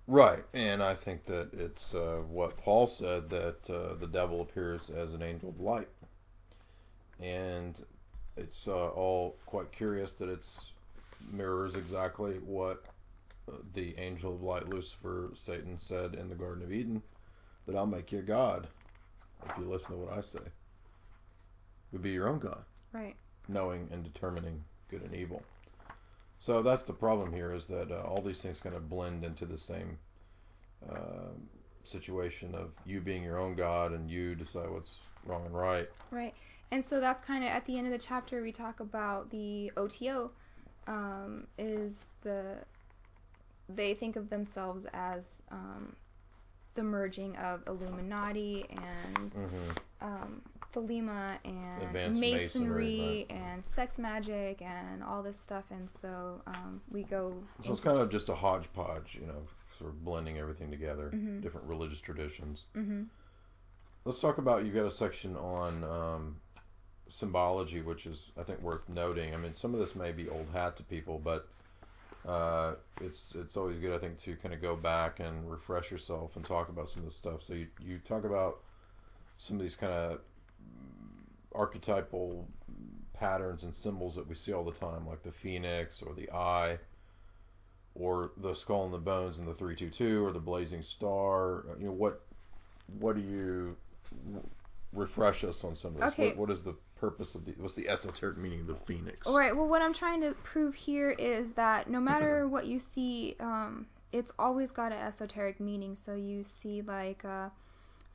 Right, and I think that it's what Paul said, that the devil appears as an angel of light. And it's all quite curious that it's mirrors exactly what the angel of light, Lucifer, Satan, said in the Garden of Eden, that I'll make you a god if you listen to what I say. You'll be your own god.
Right.
Knowing and determining good and evil. So that's the problem here, is that all these things kind of blend into the same situation of you being your own god and you decide what's wrong and right.
Right. And so that's kind of at the end of the chapter we talk about the OTO. They think of themselves as the merging of Illuminati and Thelema and
Advanced
masonry
right.
and sex magic and all this stuff. And so we go...
So it's kind of just a hodgepodge, sort of blending everything together, different religious traditions. Let's talk about, you've got a section on symbology, which is, I think, worth noting. I mean, some of this may be old hat to people, but it's always good, I think, to kind of go back and refresh yourself and talk about some of this stuff. So you talk about some of these kind of archetypal patterns and symbols that we see all the time, like the phoenix or the eye or the skull and the bones and the 322 or the blazing star. What do you refresh us on some of this?
Okay.
What is the purpose of what's the esoteric meaning of the phoenix?
All right. Well, what I'm trying to prove here is that no matter what you see, it's always got an esoteric meaning. So you see like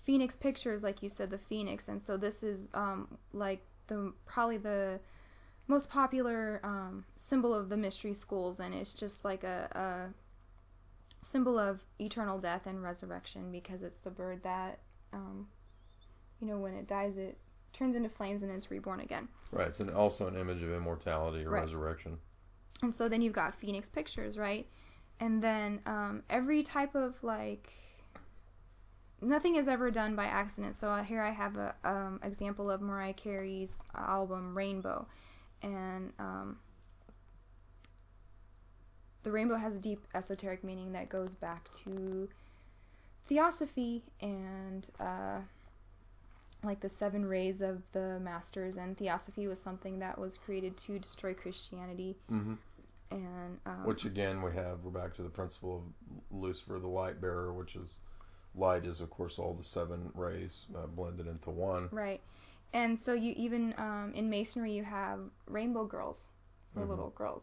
phoenix pictures, like you said, the phoenix, and so this is like probably the most popular symbol of the mystery schools, and it's just like a symbol of eternal death and resurrection, because it's the bird that when it dies, it turns into flames and it's reborn again. Right.
It's also an image of immortality or resurrection.
And so then you've got phoenix pictures, right? And then every type of nothing is ever done by accident. So here I have a example of Mariah Carey's album Rainbow, and the rainbow has a deep esoteric meaning that goes back to theosophy and like the 7 rays of the masters, and theosophy was something that was created to destroy Christianity. And
which again we're back to the principle of Lucifer, the light bearer, which is light is of course all the 7 rays blended into one.
Right. And so you even in masonry you have rainbow girls for little girls.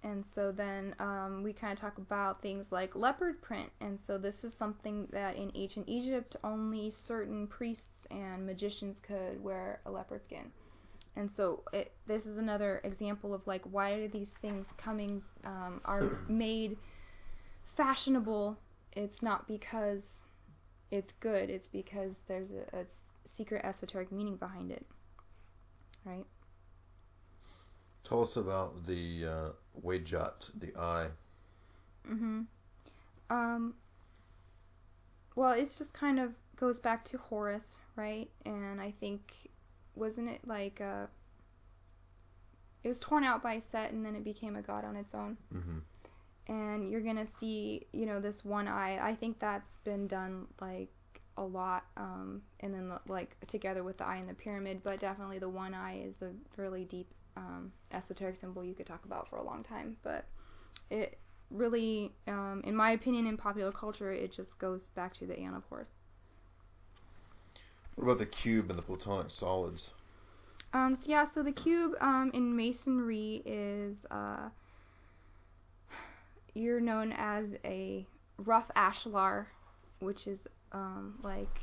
And so then we kind of talk about things like leopard print. And so this is something that in ancient Egypt, only certain priests and magicians could wear a leopard skin. And so this is another example of like, why are these things are made fashionable? It's not because it's good. It's because there's a secret esoteric meaning behind it. Right?
Tell us about the Wajat, the eye.
Well, it's just kind of goes back to Horus, right? And I think, wasn't it like it was torn out by Set, and then it became a god on its own. And you're gonna see, this one eye. I think that's been done like a lot, and then like together with the eye in the pyramid. But definitely the one eye is a really deep esoteric symbol you could talk about for a long time. But it really, in my opinion, in popular culture, it just goes back to the Aeon of Horus.
What about the cube and the platonic solids?
So the cube in masonry is you're known as a rough ashlar, which is like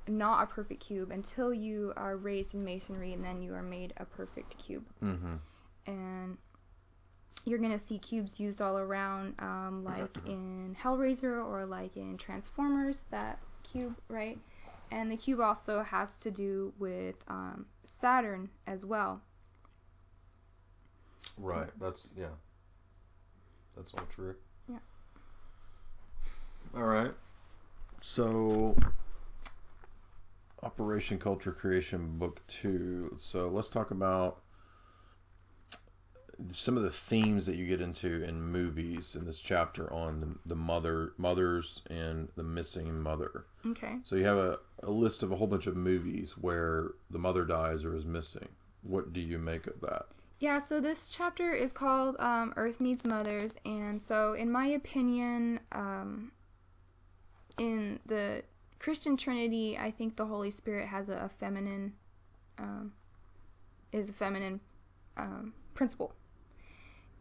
not a perfect cube until you are raised in masonry, and then you are made a perfect cube. And you're going to see cubes used all around, like in Hellraiser or like in Transformers, that cube, right? And the cube also has to do with Saturn as well.
Right. That's all true.
Yeah.
All right. So, Operation Culture Creation Book 2. So, let's talk about some of the themes that you get into in movies in this chapter on the mothers and the missing mother.
Okay.
So you have a list of a whole bunch of movies where the mother dies or is missing. What do you make of that?
Yeah, so this chapter is called Earth Needs Mothers, and so in my opinion, in the Christian Trinity, I think the Holy Spirit has a feminine principle.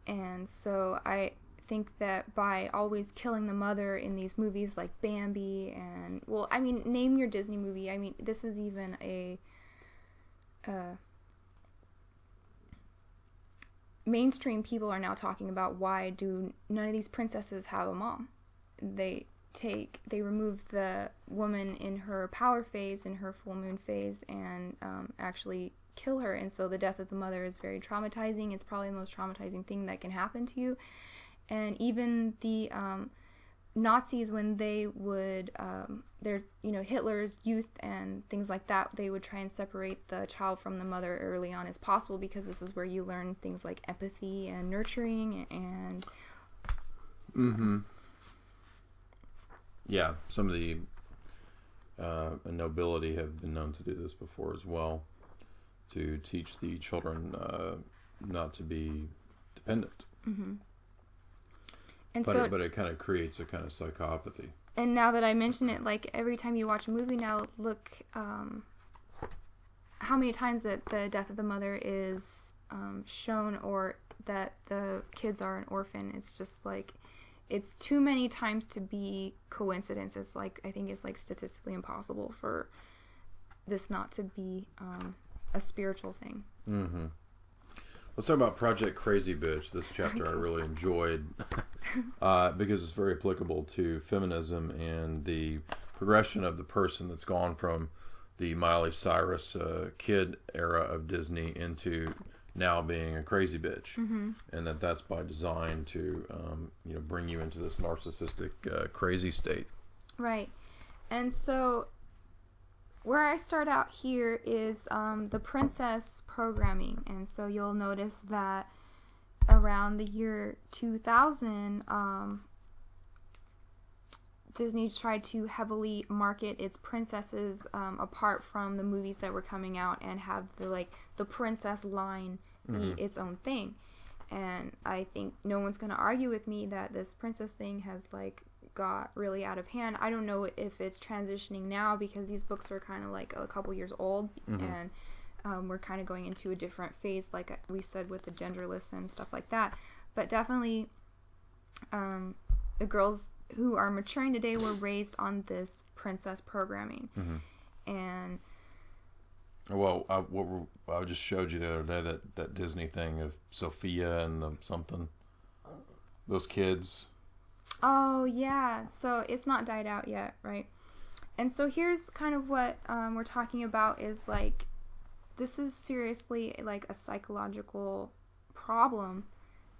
And so I think that by always killing the mother in these movies like Bambi and, well, I mean, name your Disney movie. I mean, this is even a mainstream people are now talking about why do none of these princesses have a mom. They remove the woman in her power phase, in her full moon phase, and actually kill her. And so the death of the mother is very traumatizing. It's probably the most traumatizing thing that can happen to you. And even the Nazis, when they would, Hitler's youth and things like that, they would try and separate the child from the mother early on as possible, because this is where you learn things like empathy and nurturing and...
Mm-hmm. Yeah, some of the nobility have been known to do this before as well, to teach the children not to be dependent.
Mm-hmm.
But it kind of creates a kind of psychopathy.
And now that I mention it, like every time you watch a movie now, look how many times that the death of the mother is shown, or that the kids are an orphan. It's just like, it's too many times to be coincidence. It's like, I think it's like statistically impossible for this not to be a spiritual thing.
Mm-hmm. Let's talk about Project Crazy Bitch. This chapter I really enjoyed because it's very applicable to feminism and the progression of the person that's gone from the Miley Cyrus kid era of Disney into now being a crazy bitch.
Mm-hmm.
And that's by design to bring you into this narcissistic crazy state.
Right. And so where I start out here is the princess programming. And so you'll notice that around the year 2000, Disney tried to heavily market its princesses apart from the movies that were coming out, and have the princess line be its own thing. And I think no one's going to argue with me that this princess thing has got really out of hand. I don't know if it's transitioning now, because these books are kind of like a couple years old, and we're kind of going into a different phase, like we said, with the genderless and stuff like that. But definitely the girls who are maturing today were raised on this princess programming. And
well, I just showed you the other day that Disney thing of Sophia and those kids.
Oh, yeah. So it's not died out yet, right? And so here's kind of what we're talking about is this is seriously a psychological problem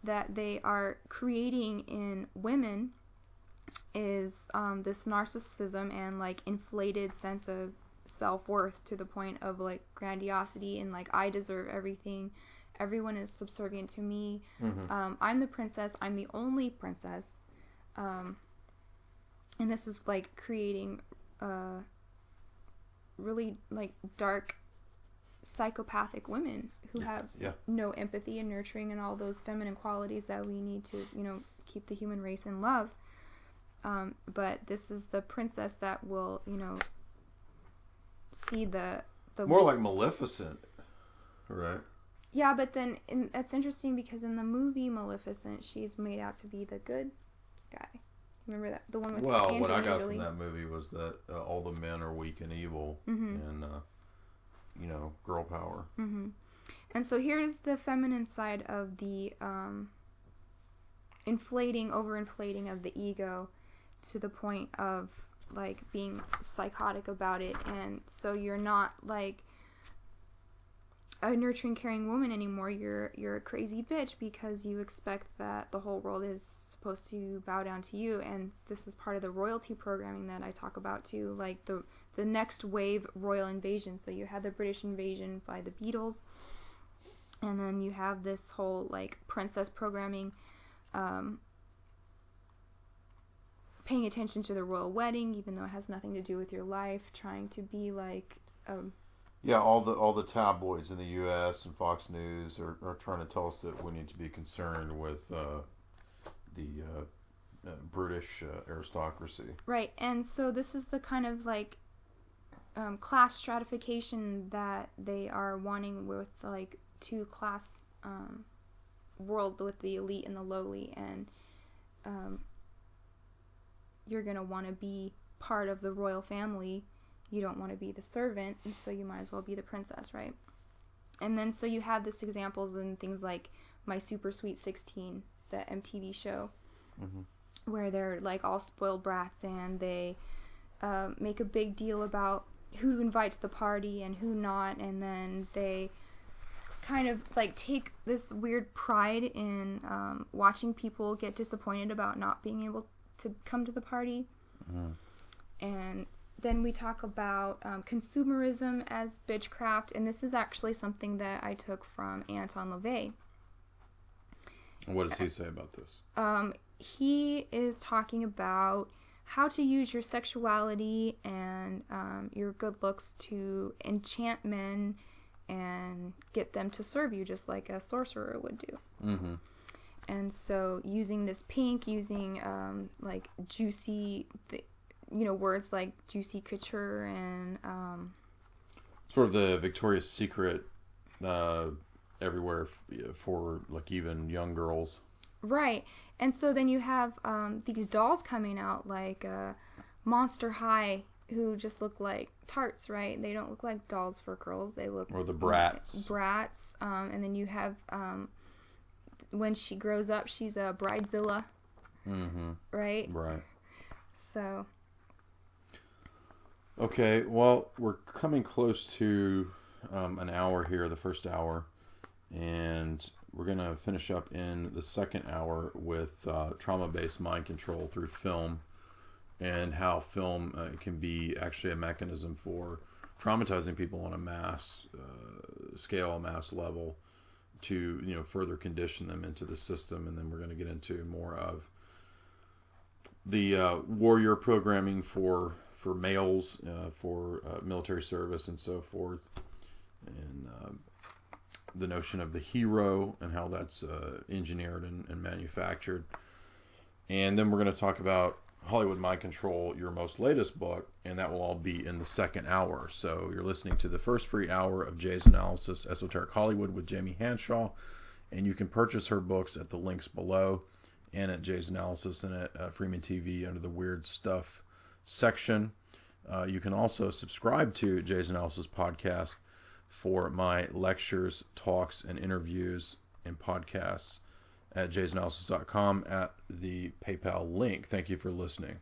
that they are creating in women, is this narcissism and inflated sense of self-worth to the point of grandiosity and I deserve everything. Everyone is subservient to me. I'm the princess. I'm the only princess. And this is creating really dark psychopathic women who have no empathy and nurturing and all those feminine qualities that we need to keep the human race in love. But this is the princess that will see the
more like Maleficent, right?
Yeah, but then that's interesting, because in the movie Maleficent, she's made out to be the good guy. Remember that, the one with Angelina
what I got
Jolie?
from that movie was that all the men are weak and evil, and girl power.
And so here's the feminine side of the overinflating of the ego to the point of like being psychotic about it. And so you're not like a nurturing, caring woman anymore. You're a crazy bitch because you expect that the whole world is supposed to bow down to you. And this is part of the royalty programming that I talk about too, like the next wave royal invasion. So you had the British invasion by the Beatles, and then you have this whole like princess programming, paying attention to the royal wedding, even though it has nothing to do with your life, trying to be like
yeah, all the tabloids in the U.S. and Fox News are trying to tell us that we need to be concerned with the British aristocracy.
Right, and so this is the kind of like class stratification that they are wanting with like two class world with the elite and the lowly, and you're gonna want to be part of the royal family. You don't want to be the servant, and so you might as well be the princess, right? And then so you have this examples in things like My Super Sweet 16, the MTV show, where they're like all spoiled brats, and they make a big deal about who to invite to the party and who not, and then they kind of like take this weird pride in watching people get disappointed about not being able to come to the party. And then we talk about consumerism as bitchcraft, and this is actually something that I took from Anton LaVey.
What does he say about this?
He is talking about how to use your sexuality and your good looks to enchant men and get them to serve you, just like a sorcerer would do. And so using this pink, using like juicy, words like juicy couture and
sort of the Victoria's Secret everywhere for like even young girls.
Right. And so then you have these dolls coming out like Monster High, who just look like tarts, right? They don't look like dolls for girls. They look...
Or the Brats.
And then you have... when she grows up, she's a Bridezilla. Right?
Right.
So...
Okay, well, we're coming close to an hour here, the first hour, and we're going to finish up in the second hour with trauma-based mind control through film, and how film can be actually a mechanism for traumatizing people on a mass scale, mass level, to further condition them into the system. And then we're going to get into more of the warrior programming for males, for military service and so forth, and the notion of the hero and how that's engineered and manufactured. And then we're going to talk about Hollywood Mind Control, your most latest book, and that will all be in the second hour. So you're listening to the first free hour of Jay's Analysis, Esoteric Hollywood with Jamie Hanshaw, and you can purchase her books at the links below and at Jay's Analysis and at Freeman TV under the Weird Stuff section. You can also subscribe to Jay's Analysis podcast for my lectures, talks, and interviews and podcasts at jaysanalysis.com at the PayPal link. Thank you for listening.